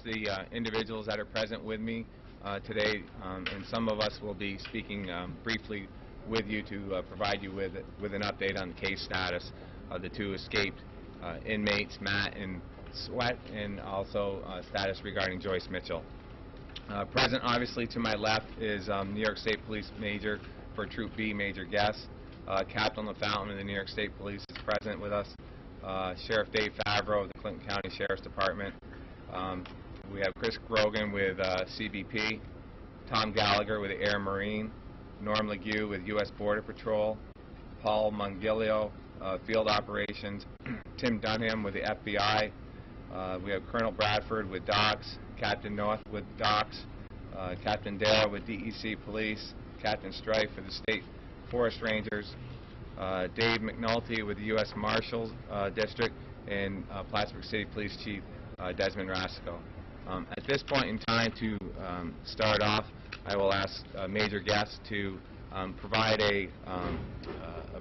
the individuals that are present with me today, and some of us will be speaking briefly with you to provide you with an update on the case status of the two escaped inmates, Matt and Sweat, and also status regarding Joyce Mitchell. Present, obviously, to my left is New York State Police Major for Troop B, Major Guess. Captain LaFountain of the New York State Police is present with us. Sheriff Dave Favreau of the Clinton County Sheriff's Department. We have Chris Grogan with CBP, Tom Gallagher with the Air Marine, Norm Legue with U.S. Border Patrol, Paul Mongilio, Field Operations, Tim Dunham with the FBI. We have Colonel Bradford with DOCS, Captain North with DOCS, Captain Darrow with DEC Police, Captain Strife with the State Forest Rangers, Dave McNulty with the U.S. Marshals District, and Plattsburgh City Police Chief Desmond Rasico. At this point in time, to start off, I will ask Major Guest to provide a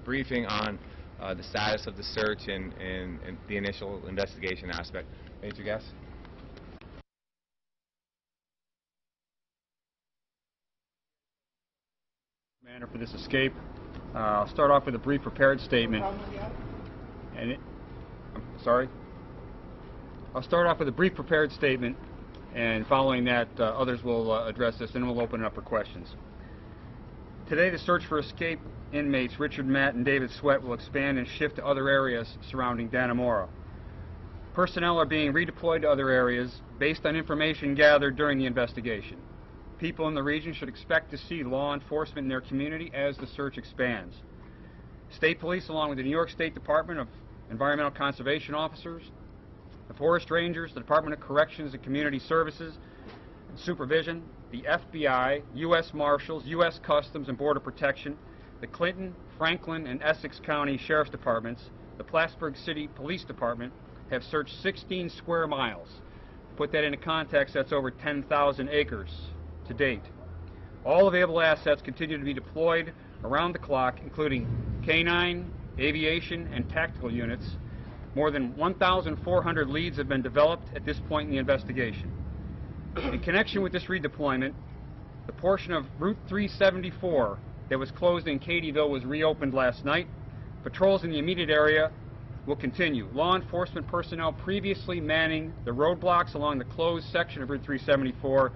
briefing on the status of the search and the initial investigation aspect. Major Guest. Manner for this escape. I'll start off with a brief prepared statement. I'll start off with a brief prepared statement, and following that, others will address this, and we'll open it up for questions. Today, the search for escaped inmates Richard Matt and David Sweat will expand and shift to other areas surrounding Dannemora. Personnel are being redeployed to other areas based on information gathered during the investigation. People in the region should expect to see law enforcement in their community as the search expands. State Police, along with the New York State Department of Environmental Conservation Officers, the Forest Rangers, the Department of Corrections and Community Services and Supervision, the FBI, U.S. Marshals, U.S. Customs and Border Protection, the Clinton, Franklin, and Essex County Sheriff's Departments, the Plattsburgh City Police Department, have searched 16 square miles. To put that into context, that's over 10,000 acres to date. All available assets continue to be deployed around the clock, including canine, aviation, and tactical units. More than 1,400 leads have been developed at this point in the investigation. In connection with this redeployment, the portion of Route 374 that was closed in Cadyville was reopened last night. Patrols in the immediate area will continue. Law enforcement personnel previously manning the roadblocks along the closed section of Route 374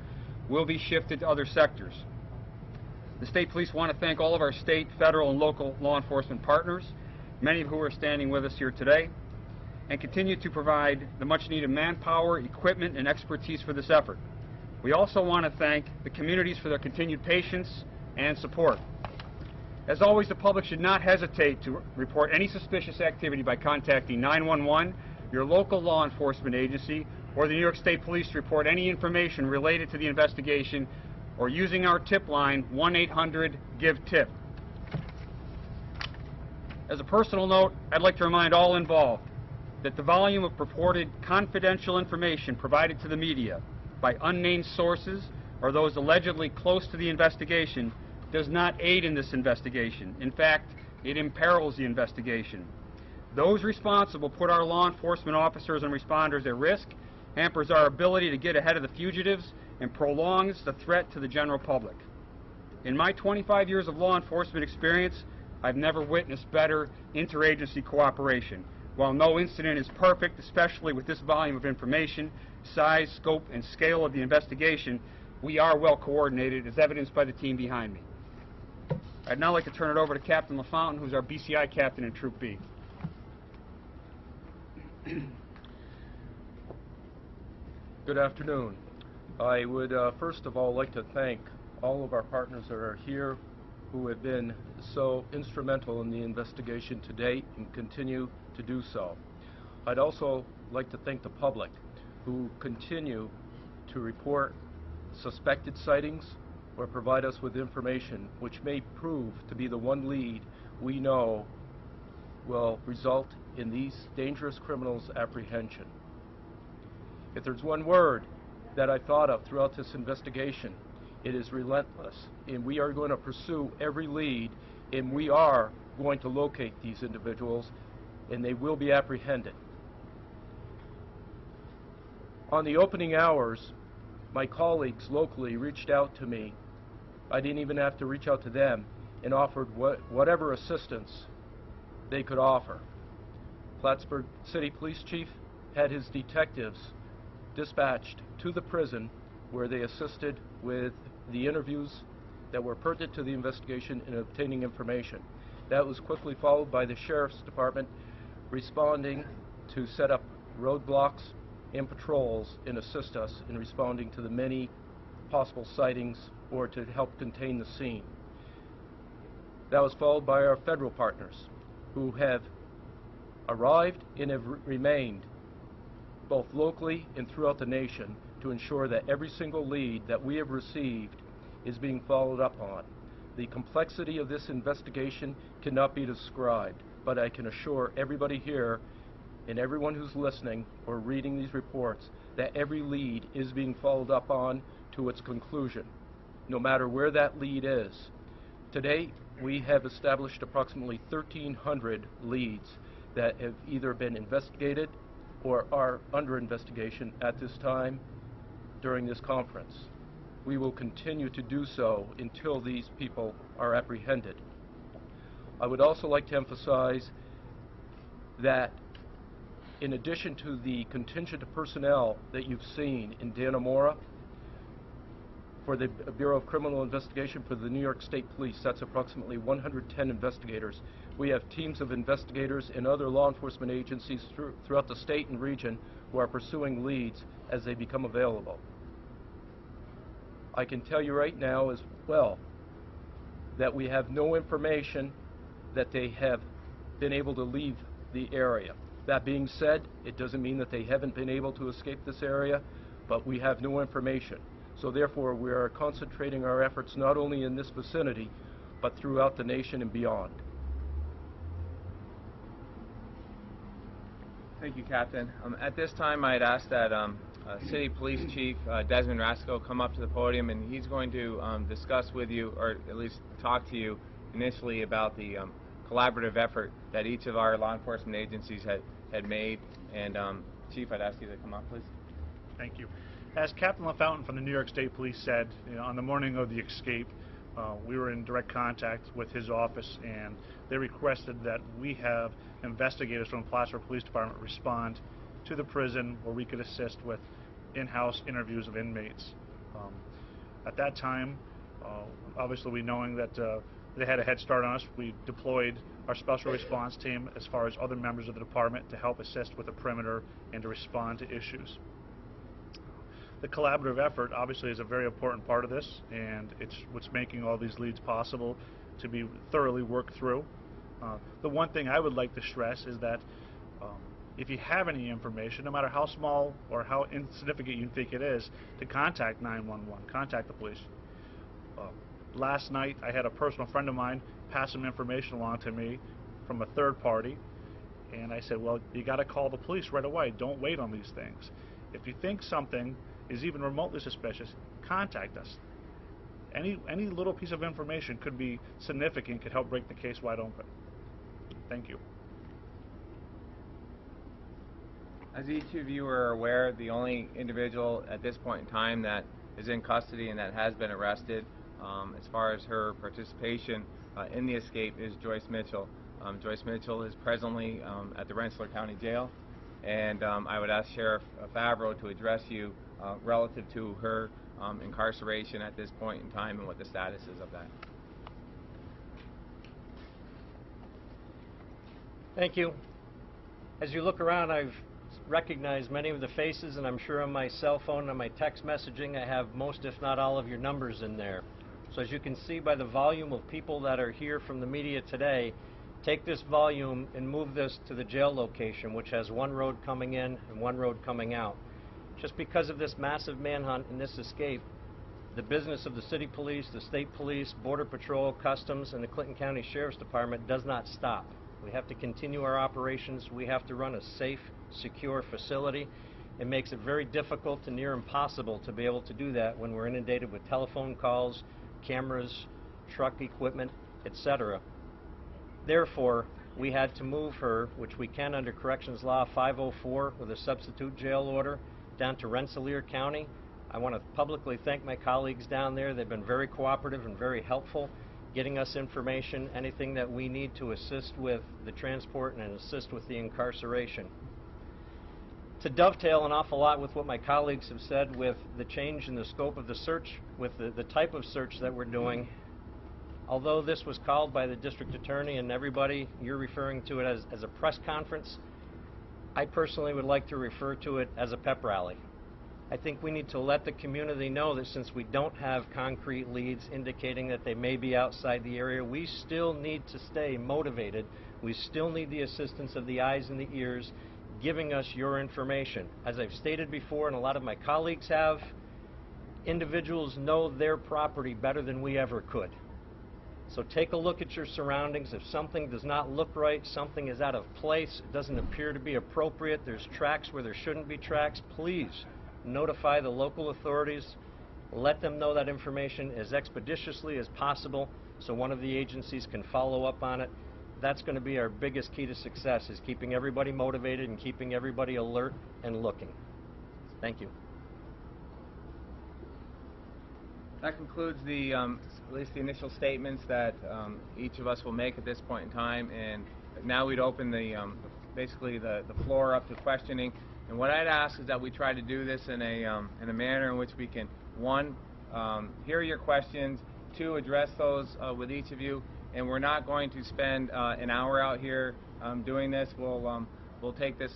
will be shifted to other sectors. The State Police want to thank all of our state, federal, and local law enforcement partners, many of who are standing with us here today, and continue to provide the much-needed manpower, equipment, and expertise for this effort. We also want to thank the communities for their continued patience and support. As always, the public should not hesitate to report any suspicious activity by contacting 911, your local law enforcement agency, or the New York State Police to report any information related to the investigation, or using our tip line, 1-800-GIVE-TIP. As a personal note, I'd like to remind all involved that the volume of purported confidential information provided to the media by unnamed sources or those allegedly close to the investigation does not aid in this investigation. In fact, it imperils the investigation. Those responsible put our law enforcement officers and responders at risk, hampers our ability to get ahead of the fugitives, and prolongs the threat to the general public. In my 25 years of law enforcement experience, I've never witnessed better interagency cooperation. While no incident is perfect, especially with this volume of information, size, scope, and scale of the investigation, we are well coordinated, as evidenced by the team behind me. I'd now like to turn it over to Captain LaFountain, who's our BCI captain in Troop B. Good afternoon. I would first of all like to thank all of our partners that are here who have been so instrumental in the investigation to date and continue to do so. I'd also like to thank the public who continue to report suspected sightings or provide us with information which may prove to be the one lead we know will result in these dangerous criminals' apprehension. If there's one word that I thought of throughout this investigation, it is relentless, and we are going to pursue every lead, and we are going to locate these individuals, and they will be apprehended. On the opening hours, my colleagues locally reached out to me. I didn't even have to reach out to them, and offered whatever assistance they could offer. Plattsburgh City Police Chief had his detectives dispatched to the prison where they assisted with the interviews that were pertinent to the investigation and obtaining information. That was quickly followed by the Sheriff's Department responding to set up roadblocks and patrols and assist us in responding to the many possible sightings or to help contain the scene. That was followed by our federal partners who have arrived and have remained both locally and throughout the nation to ensure that every single lead that we have received is being followed up on. The complexity of this investigation cannot be described, but I can assure everybody here and everyone who's listening or reading these reports that every lead is being followed up on to its conclusion, no matter where that lead is. Today, we have established approximately 1,300 leads that have either been investigated or are under investigation at this time during this conference. We will continue to do so until these people are apprehended. I would also like to emphasize that in addition to the contingent of personnel that you've seen in Dannemora for the Bureau of Criminal Investigation for the New York State Police, that's approximately 110 investigators. We have teams of investigators in other law enforcement agencies throughout the state and region who are pursuing leads as they become available. I can tell you right now as well that we have no information that they have been able to leave the area. That being said, it doesn't mean that they haven't been able to escape this area, but we have no information. So therefore, we are concentrating our efforts not only in this vicinity, but throughout the nation and beyond. Thank you, Captain. At this time, I'd ask that City Police Chief Desmond Rasco come up to the podium, and he's going to discuss with you, or at least talk to you initially about the collaborative effort that each of our law enforcement agencies had made. And Chief, I'd ask you to come up, please. Thank you. As Captain LaFountain from the New York State Police said, on the morning of the escape, we were in direct contact with his office, and they requested that we have investigators from the Plattsburgh Police Department respond to the prison where we could assist with in-house interviews of inmates. At that time, obviously we knowing that they had a head start on us, we deployed our special response team as far as other members of the department to help assist with the perimeter and to respond to issues. The collaborative effort obviously is a very important part of this, and it's what's making all these leads possible to be thoroughly worked through. The one thing I would like to stress is that if you have any information, no matter how small or how insignificant you think it is, to contact 911, contact the police. Last night I had a personal friend of mine pass some information along to me from a third party, and I said, well, you got to call the police right away. Don't wait on these things. If you think something is even remotely suspicious, contact us. Any little piece of information could be significant, could help break the case wide open. Thank you. As each of you are aware, the only individual at this point in time that is in custody and that has been arrested as far as her participation in the escape is Joyce Mitchell. Joyce Mitchell is presently at the Rensselaer County Jail, and I would ask Sheriff Favreau to address you relative to her incarceration at this point in time and what the status is of that. Thank you. As you look around, I've recognized many of the faces, and I'm sure on my cell phone and my text messaging I have most, if not all, of your numbers in there. So as you can see by the volume of people that are here from the media today, take this volume and move this to the jail location, which has one road coming in and one road coming out. Just because of this massive manhunt and this escape, the business of the city police, the state police, border patrol, customs, and the Clinton County Sheriff's Department does not stop. We have to continue our operations. We have to run a safe, secure facility. It makes it very difficult to near impossible to be able to do that when we're inundated with telephone calls, cameras, truck equipment, etc. Therefore, we had to move her, which we can under Corrections Law 504 with a substitute jail order, down to Rensselaer County. I want to publicly thank my colleagues down there. They've been very cooperative and very helpful, getting us information, anything that we need to assist with the transport and assist with the incarceration. To dovetail an awful lot with what my colleagues have said with the change in the scope of the search, with the type of search that we're doing, although this was called by the district attorney and everybody, you're referring to it as a press conference, I personally would like to refer to it as a pep rally. I think we need to let the community know that since we don't have concrete leads indicating that they may be outside the area, we still need to stay motivated. We still need the assistance of the eyes and the ears giving us your information. As I've stated before, and a lot of my colleagues have, individuals know their property better than we ever could. So take a look at your surroundings. If something does not look right, something is out of place, it doesn't appear to be appropriate, there's tracks where there shouldn't be tracks, please notify the local authorities. Let them know that information as expeditiously as possible so one of the agencies can follow up on it. That's going to be our biggest key to success, is keeping everybody motivated and keeping everybody alert and looking. Thank you. That concludes the, at least the initial statements that each of us will make at this point in time, and now we'd open the, basically the floor up to questioning. And what I'd ask is that we try to do this in a manner in which we can, one, hear your questions, two, address those with each of you, and we're not going to spend an hour out here doing this. We'll take this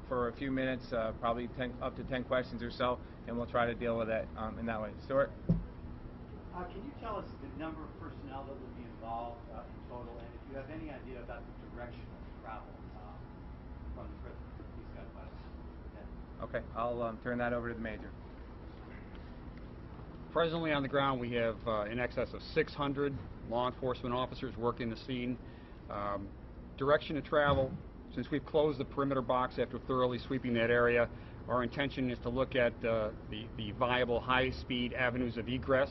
for a few minutes, probably up to 10 questions or so, and we'll try to deal with it in that way. Stuart? Can you tell us the number of personnel that will be involved in total, and if you have any idea about the direction of travel from the prison? He's got questions. Okay, I'll turn that over to the Major. Presently on the ground we have in excess of 600 law enforcement officers working the scene. Direction of travel, since we've closed the perimeter box after thoroughly sweeping that area, our intention is to look at the viable high-speed avenues of egress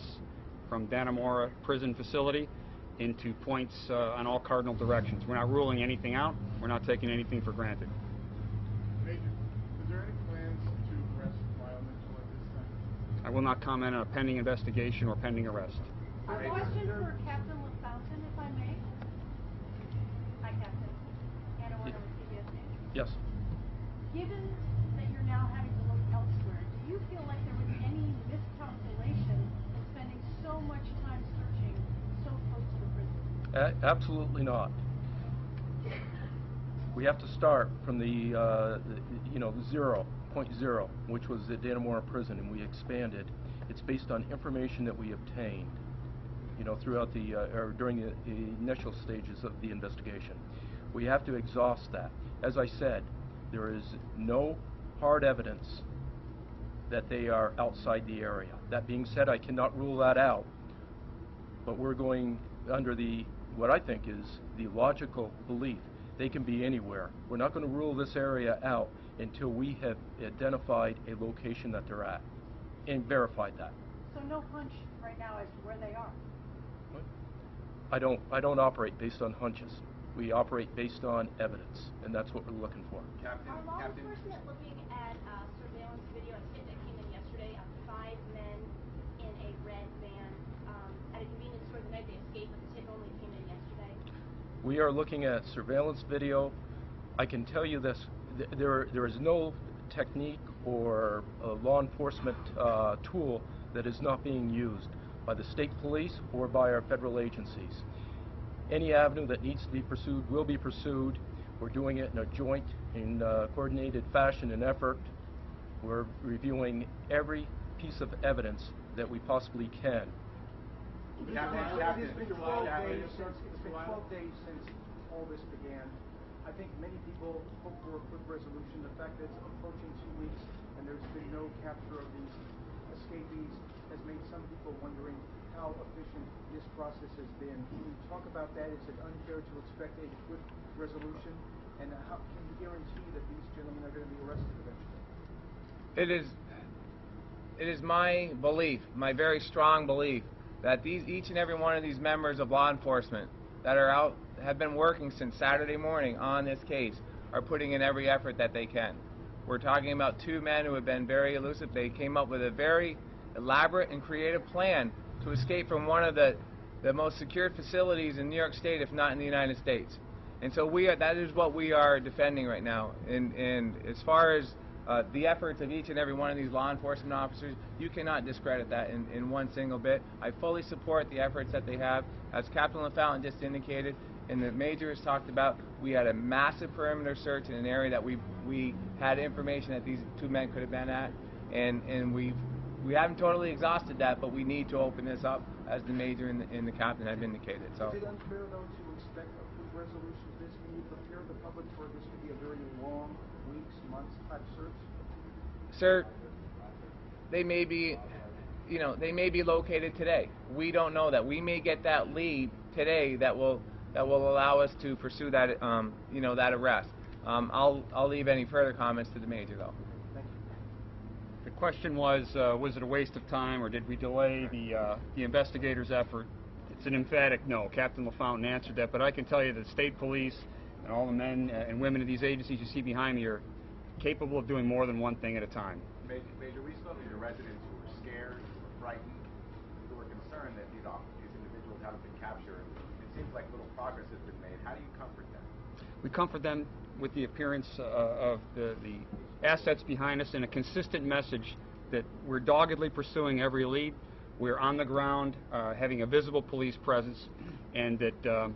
from Dannemora prison facility into points on all cardinal directions. We're not ruling anything out. We're not taking anything for granted. Major, is there any plans to arrest Lyle Mitchell at this time? I will not comment on a pending investigation or pending arrest. A question for Captain LaFountain, if I may. Hi, Captain. Anna Warner with CBS News. Yes. Given that you're now having to look elsewhere, do you feel like there was any miscalculation in spending so much time searching so close to the prison? Absolutely not. We have to start from the 0.0, which was the Dannemora prison, and we expanded. It's based on information that we obtained, throughout the or during the initial stages of the investigation. We have to exhaust that. As I said, there is no hard evidence that they are outside the area. That being said, I cannot rule that out, but we're going under what I think is the logical belief they can be anywhere. We're not going to rule this area out until we have identified a location that they're at and verified that. So no hunch right now as to where they are? I don't operate based on hunches. We operate based on evidence, and that's what we're looking for. Captain, Are law Captain. enforcement looking at surveillance video? I think that came in yesterday of 5 men in a red van at a convenience store the night they escaped, but the tip only came in yesterday. We are looking at surveillance video. I can tell you this, there is no technique or law enforcement tool that is not being used by the state police or by our federal agencies. Any avenue that needs to be pursued will be pursued. We're doing it in a joint and coordinated fashion and effort. We're reviewing every piece of evidence that we possibly can. It has been 12 days since all this began. I think many people hope for a quick resolution. The fact that it's approaching 2 weeks and there's been no capture of these escapees has made some people wondering how efficient this process has been. Can you talk about that? Is it unfair to expect a quick resolution? And how can you guarantee that these gentlemen are going to be arrested eventually? It is my belief, my very strong belief, that each and every one of these members of law enforcement that are out, have been working since Saturday morning on this case, are putting in every effort that they can. We're talking about two men who have been very elusive. They came up with a very elaborate and creative plan to escape from one of the most secured facilities in New York State, if not in the United States. And so that is what we are defending right now. And as far as the efforts of each and every one of these law enforcement officers, you cannot discredit that in one single bit. I fully support the efforts that they have. As Captain LaFountain just indicated, and the Major has talked about, we had a massive perimeter search in an area that we had information that these two men could have been at, and we haven't totally exhausted that, but we need to open this up, as the Major and the Captain have indicated. So. Is it unfair, though, to expect a quick resolution to this? Can you prepare the public for this to be a very long, weeks, months type search? Sir, they may be, they may be located today. We don't know that. We may get that lead today that will allow us to pursue that, that arrest. I'll leave any further comments to the Major, though. Thank you. The question was it a waste of time, or did we delay the investigators' effort? It's an emphatic no. Captain LaFountain answered that, but I can tell you that the state police and all the men and women of these agencies you see behind me are capable of doing more than one thing at a time. Major, we spoke to residents who were scared, who were frightened, who were concerned that these individuals haven't been captured. It seems like little progress has been made. How do you comfort them? We comfort them with the appearance of the assets behind us and a consistent message that we're doggedly pursuing every lead. We're on the ground, having a visible police presence, and that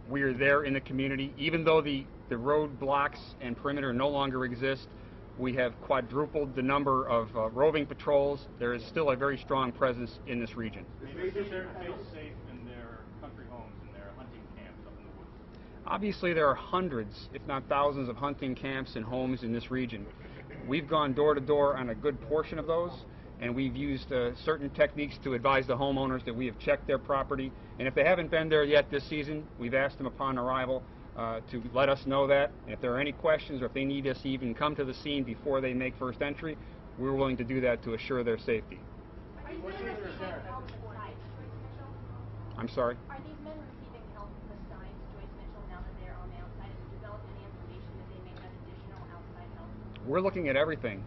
we are there in the community. Even though the roadblocks and perimeter no longer exist, we have quadrupled the number of roving patrols. There is still a very strong presence in this region. They feel safe in their country homes and their hunting camps up in the woods. Obviously, there are hundreds, if not thousands, of hunting camps and homes in this region. We've gone door to door on a good portion of those, and we've used certain techniques to advise the homeowners that we have checked their property. And if they haven't been there yet this season, we've asked them upon arrival to let us know that. And if there are any questions, or if they need us to even come to the scene before they make first entry, we're willing to do that to assure their safety. Are these men receiving help besides Joyce Mitchell? I'm sorry? Are these men receiving help besides Joyce Mitchell now that they're on the outside? Have you developed any information that they may have additional outside help? We're looking at everything,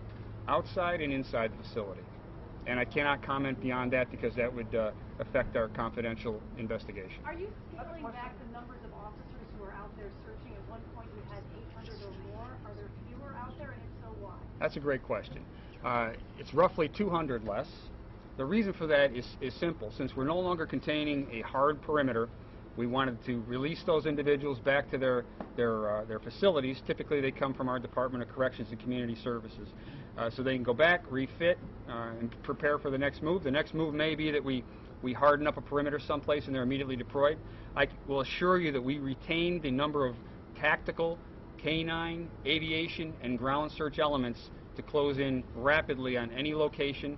outside and inside the facility. And I cannot comment beyond that because that would affect our confidential investigation. Are you scaling back the numbers of officers who are out there searching? At one point you had 800 or more. Are there fewer out there, and if so, why? That's a great question. It's roughly 200 less. The reason for that is simple. Since we're no longer containing a hard perimeter, we wanted to release those individuals back to their facilities. Typically, they come from our Department of Corrections and Community Services. So they can go back, refit, and prepare for the next move. The next move may be that we harden up a perimeter someplace and they're immediately deployed. I will assure you that we retain the number of tactical, canine, aviation, and ground search elements to close in rapidly on any location,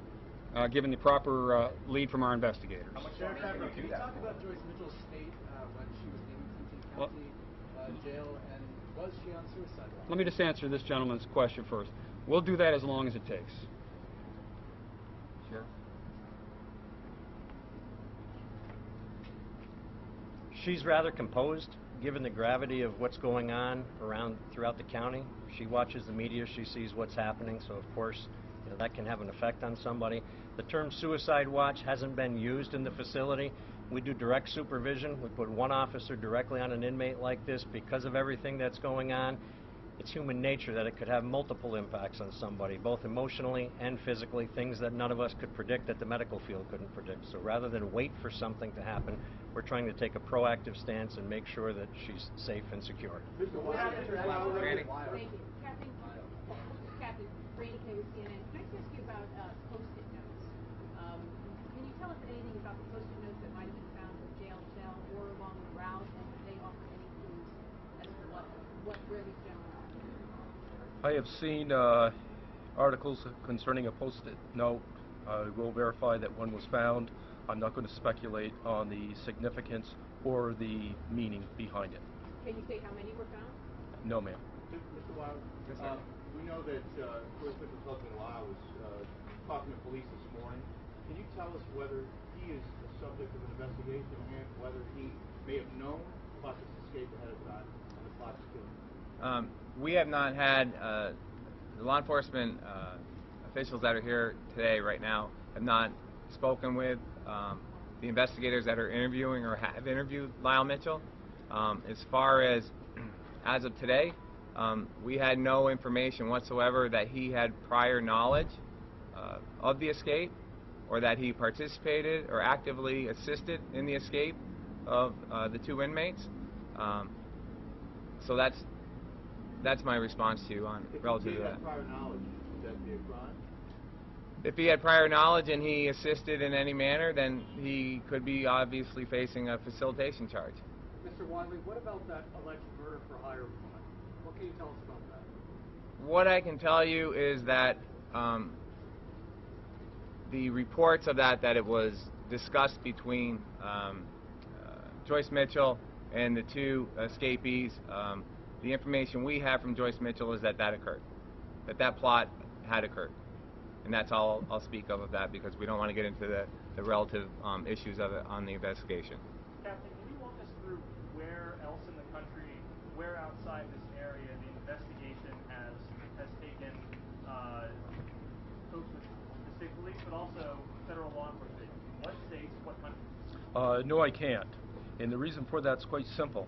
given the proper lead from our investigators. Sheriff Adler, can you talk about Joyce Mitchell's state when she was in Clinton County jail, and was she on suicide watch? Let me just answer this gentleman's question first. We'll do that as long as it takes. Sheriff? She's rather composed, given the gravity of what's going on throughout the county. She watches the media, she sees what's happening, so of course, that can have an effect on somebody. The term suicide watch hasn't been used in the facility. We do direct supervision. We put one officer directly on an inmate like this because of everything that's going on. It's human nature that it could have multiple impacts on somebody, both emotionally and physically, things that none of us could predict, that the medical field couldn't predict. So rather than wait for something to happen, we're trying to take a proactive stance and make sure that she's safe and secure. Thank you. Captain Randy Kay with CNN. Can I ask you about Post-it notes? Can you tell us anything about the Post-it notes that might have been found in jail cell or along the route, and do they offer any clues as to where these gentlemen are? I have seen articles concerning a Post-it note. I will verify that one was found. I'm not going to speculate on the significance or the meaning behind it. Can you say how many were found? No, ma'am. Mr. Weil, we know that Joyce Mitchell's husband Lyle was talking to police this morning. Can you tell us whether he is the subject of an investigation and whether he may have known about this escape ahead of time and the plot to kill him? We have not had the law enforcement officials that are here today, right now, have not spoken with the investigators that are interviewing or have interviewed Lyle Mitchell. As far as of today, we had no information whatsoever that he had prior knowledge of the escape, or that he participated or actively assisted in the escape of the two inmates. So that's my response to you on relative to that. If he had prior knowledge, would that be a crime? If he had prior knowledge and he assisted in any manner, then he could be obviously facing a facilitation charge. Mr. Wadley, what about that alleged murder for hire report? What can you tell us about that? What I can tell you is that the reports of that it was discussed between Joyce Mitchell and the two escapees. The information we have from Joyce Mitchell is that occurred, that plot had occurred. And that's all I'll speak of that, because we don't want to get into the relative issues of it on the investigation. Captain, can you walk us through where else in the country, where outside this area the investigation has taken folks with the state police, but also federal law enforcement? What states, what countries? No, I can't. And the reason for that's quite simple.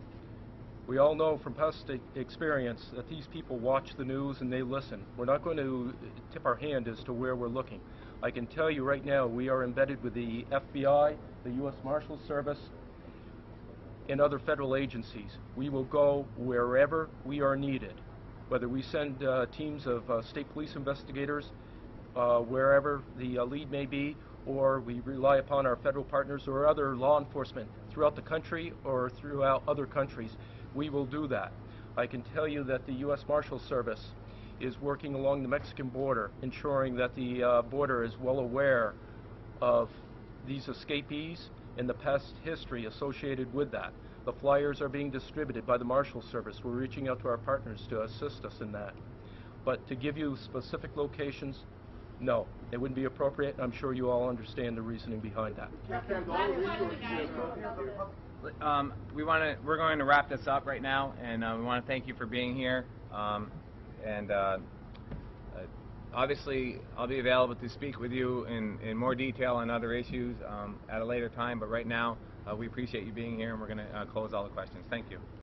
We all know from past experience that these people watch the news and they listen. We're not going to tip our hand as to where we're looking. I can tell you right now we are embedded with the FBI, the U.S. Marshals Service, and other federal agencies. We will go wherever we are needed, whether we send teams of state police investigators wherever the lead may be, or we rely upon our federal partners or other law enforcement throughout the country or throughout other countries. We will do that. I can tell you that the U.S. Marshals Service is working along the Mexican border, ensuring that the border is well aware of these escapees and the past history associated with that. The flyers are being distributed by the Marshals Service. We're reaching out to our partners to assist us in that. But to give you specific locations, no, it wouldn't be appropriate. I'm sure you all understand the reasoning behind that. We're going to wrap this up right now, and we want to thank you for being here. Obviously, I'll be available to speak with you in more detail on other issues at a later time. But right now, we appreciate you being here, and we're going to close all the questions. Thank you.